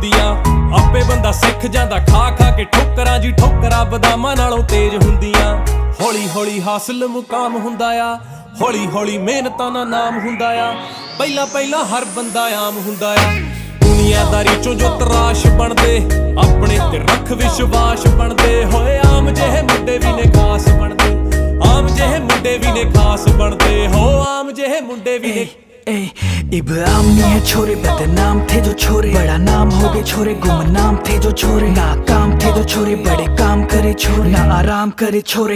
ਹੁੰਦੀਆਂ। ਆਪੇ ਬੰਦਾ ਸਿੱਖ ਜਾਂਦਾ ਖਾ ਖਾ ਕੇ ਠੋਕਰਾਂ ਜੀ, ਠੋਕਰਾਂ ਬਦਾਮਾਂ ਨਾਲੋਂ ਤੇਜ਼ ਹੁੰਦੀਆਂ। ਹੌਲੀ ਹੌਲੀ ਹਾਸਲ ਮੁਕਾਮ ਹੁੰਦਾ ਆ, ਹੌਲੀ ਹੌਲੀ ਮਿਹਨਤਾਂ ਦਾ ਨਾਮ ਹੁੰਦਾ ਆ। ਪਹਿਲਾਂ ਪਹਿਲਾਂ ਹਰ ਬੰਦਾ ਆਮ ਹੁੰਦਾ ਆ। ਦੁਨੀਆਦਾਰੀ ਚੋਂ ਜੋ ਤਰਾਸ਼ ਬਣਦੇ, ਆਪਣੇ ਤੇ ਰੱਖ ਵਿਸ਼ਵਾਸ ਬਣਦੇ ਹੋਏ। ਆਮ ਜਿਹੇ ਮੁੰਡੇ ਵੀ ਨੇ ਖਾਸ ਬਣਦੇ, ਆਮ ਜਿਹੇ ਮੁੰਡੇ ਵੀ ਨੇ ਖਾਸ ਬਣਦੇ ਹੋ। ਆਮ ਜਿਹੇ ਮੁੰਡੇ ਵੀ ਨੇ इब्राम नहीं है छोरे, बदनाम थे जो छोरे, बड़ा नाम हो गए छोरे, गुमनाम थे जो छोरे, नाकाम थे जो छोरे, बड़े काम करे छोरे, ना आराम करे छोरे।